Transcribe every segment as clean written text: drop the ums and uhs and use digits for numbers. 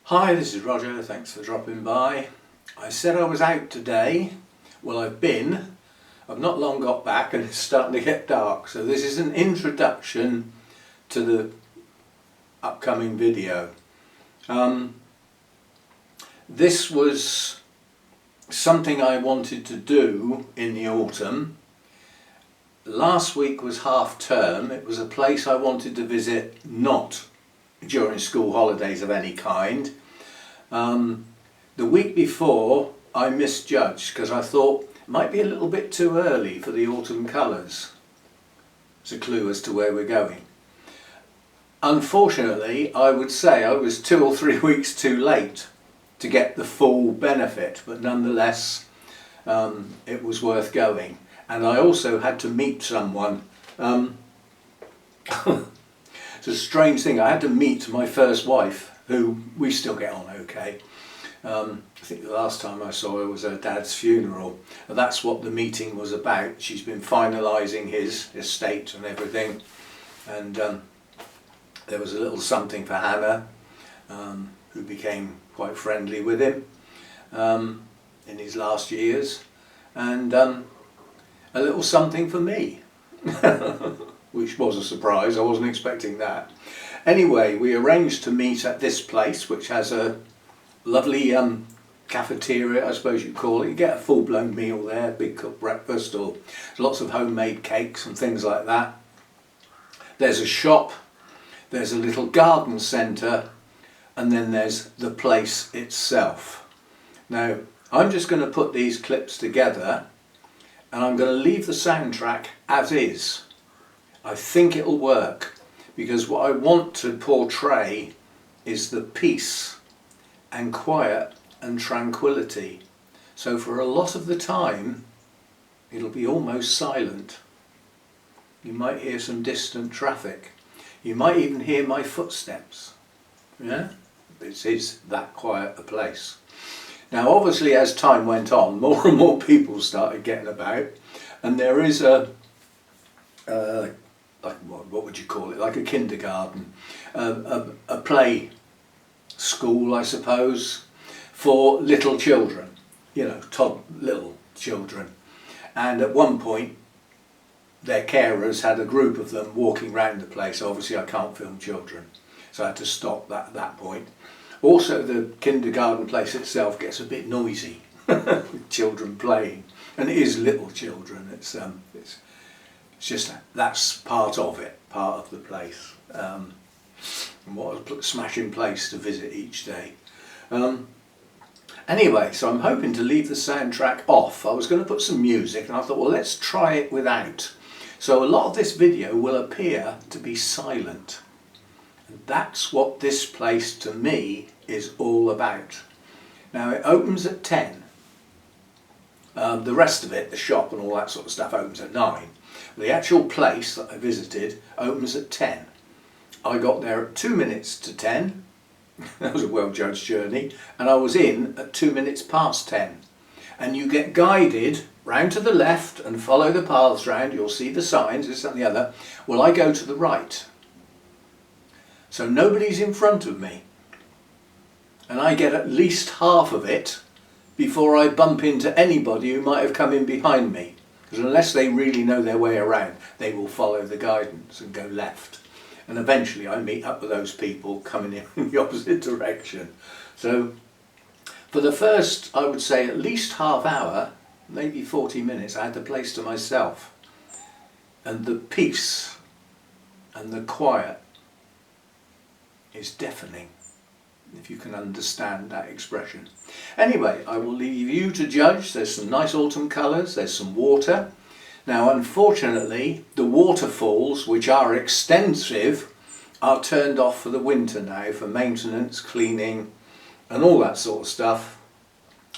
Hi, this is Roger, thanks for dropping by. I said I was out today. Well, I've been. I've not long got back and it's starting to get dark. So this is an introduction to the upcoming video. This was something I wanted to do in the autumn. Last week was half term. It was a place I wanted to visit not during school holidays of any kind. The week before I misjudged because I thought it might be a little bit too early for the autumn colours. It's a clue as to where we're going. Unfortunately, I would say I was 2 or 3 weeks too late to get the full benefit, but nonetheless it was worth going. And I also had to meet someone. It's a strange thing. I had to meet my first wife, who we still get on okay. I think the last time I saw her was her dad's funeral. And that's what the meeting was about. She's been finalising his estate and everything. And there was a little something for Hannah, who became quite friendly with him in his last years. And a little something for me. Which was a surprise, I wasn't expecting that. Anyway, we arranged to meet at this place, which has a lovely cafeteria, I suppose you'd call it. You get a full-blown meal there, big cooked breakfast, or lots of homemade cakes and things like that. There's a shop, there's a little garden centre, and then there's the place itself. Now, I'm just going to put these clips together, and I'm going to leave the soundtrack as is. I think it'll work because what I want to portray is the peace and quiet and tranquility. So for a lot of the time it'll be almost silent. You might hear some distant traffic. You might even hear my footsteps. Yeah? It is that quiet a place. Now obviously as time went on, more and more people started getting about, and there is a what would you call it, like a kindergarten, a play school I suppose, for little children, you know, little children. And at one point their carers had a group of them walking around the place. Obviously I can't film children, so I had to stop that at that point. Also the kindergarten place itself gets a bit noisy with children playing, and it is little children. It's just, that's part of it, part of the place. And what a smashing place to visit each day. Anyway, so I'm hoping to leave the soundtrack off. I was going to put some music and I thought, well, let's try it without. So a lot of this video will appear to be silent. And that's what this place to me is all about. Now it opens at 10. The rest of it, the shop and all that sort of stuff, opens at 9. The actual place that I visited opens at 10. I got there at 2 minutes to 10. That was a well-judged journey. And I was in at 2 minutes past 10. And you get guided round to the left and follow the paths round. You'll see the signs, this and the other. Well, I go to the right. So nobody's in front of me. And I get at least half of it before I bump into anybody who might have come in behind me. Because unless they really know their way around, they will follow the guidance and go left. And eventually I meet up with those people coming in the opposite direction. So for the first, I would say at least half hour, maybe 40 minutes, I had the place to myself. And the peace and the quiet is deafening, if you can understand that expression. Anyway, I will leave you to judge. There's some nice autumn colours, there's some water. Now unfortunately the waterfalls, which are extensive, are turned off for the winter now for maintenance, cleaning and all that sort of stuff.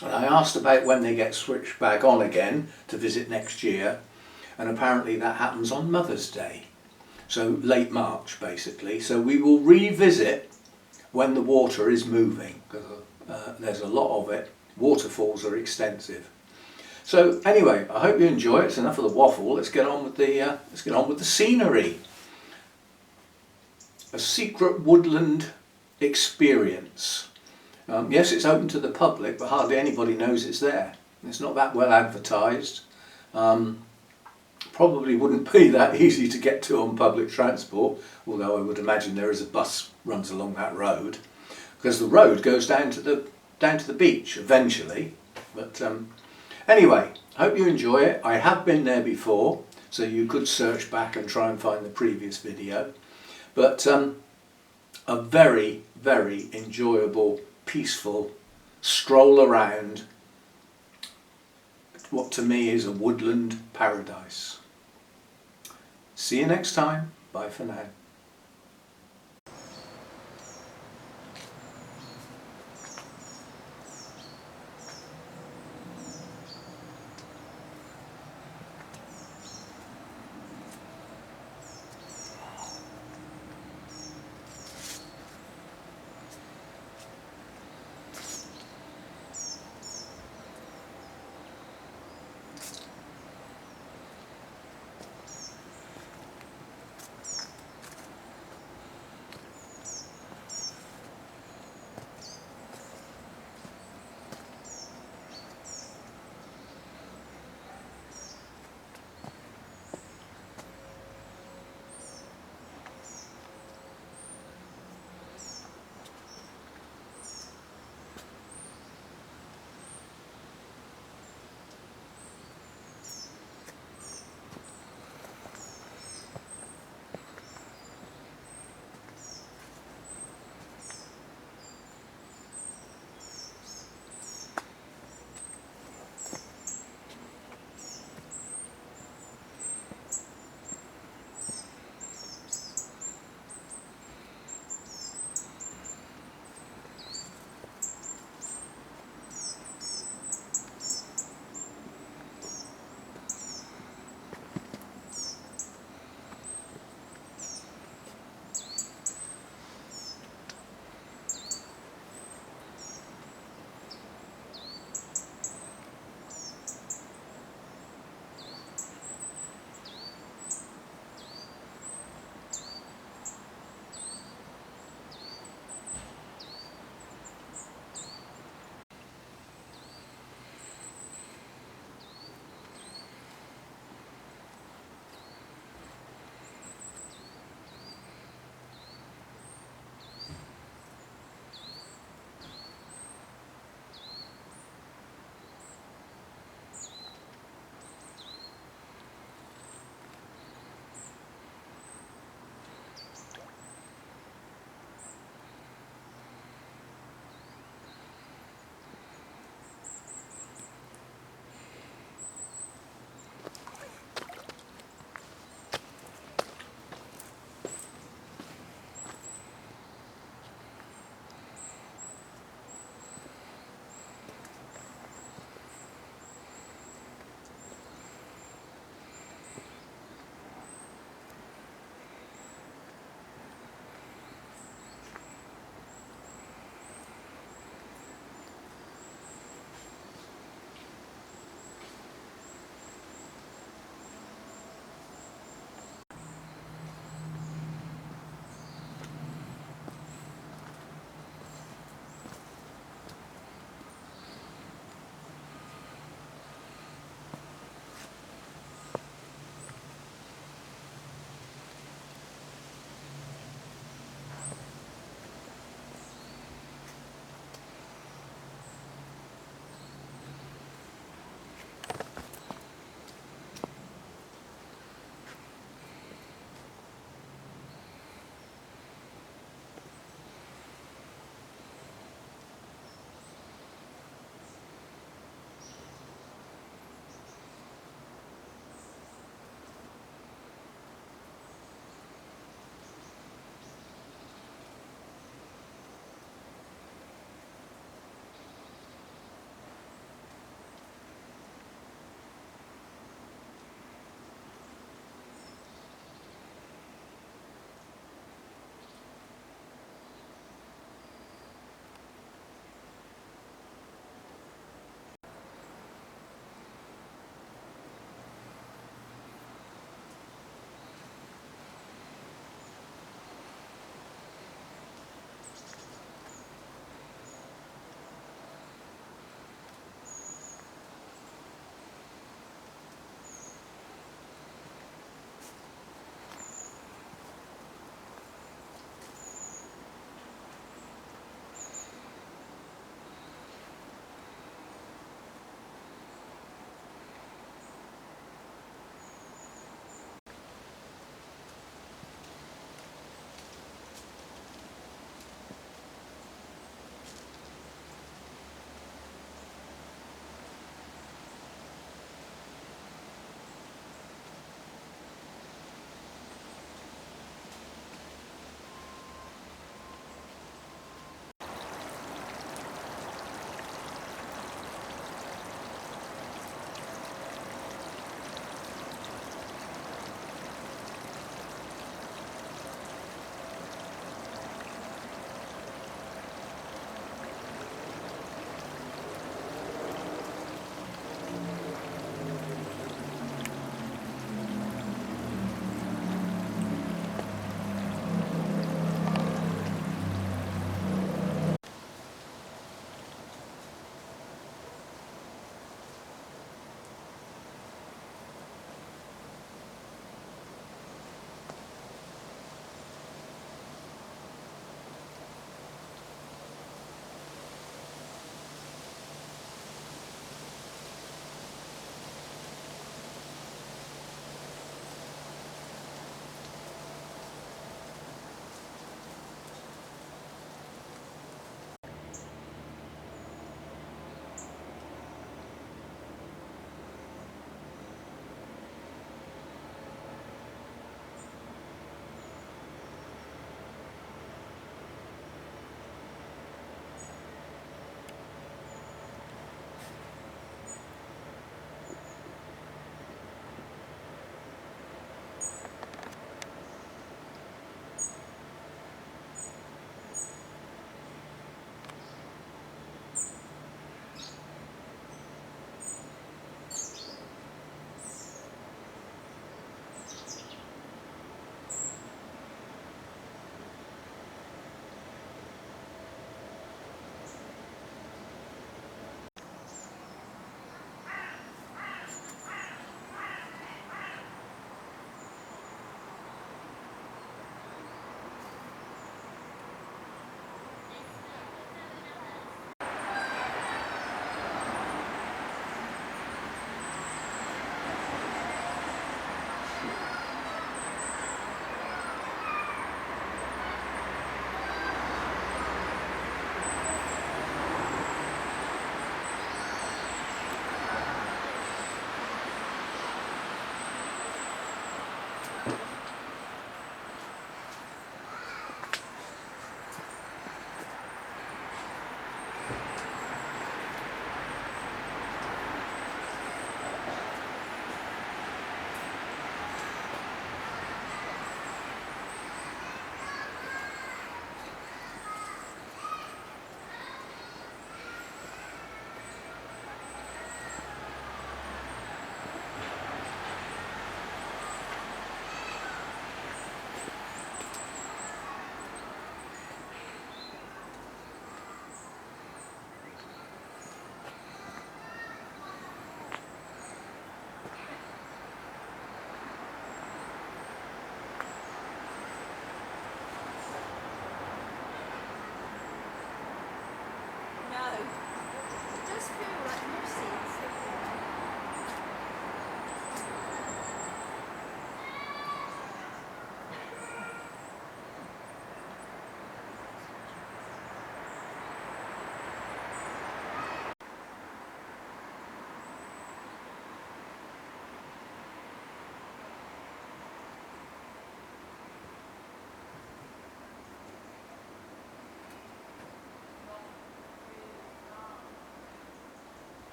And I asked about when they get switched back on again to visit next year, and apparently that happens on Mother's Day. So late March basically. So we will revisit when the water is moving, because there's a lot of it. Waterfalls are extensive. So anyway, I hope you enjoy it. It's enough of the waffle. Let's get on with the scenery. A secret woodland experience. Yes, it's open to the public, but hardly anybody knows it's there. It's not that well advertised. Probably wouldn't be that easy to get to on public transport, although I would imagine there is a bus runs along that road, because the road goes down to the beach eventually. But anyway, I hope you enjoy it. I have been there before, so you could search back and try and find the previous video. But a very, very enjoyable, peaceful stroll around what to me is a woodland paradise. See you next time. Bye for now.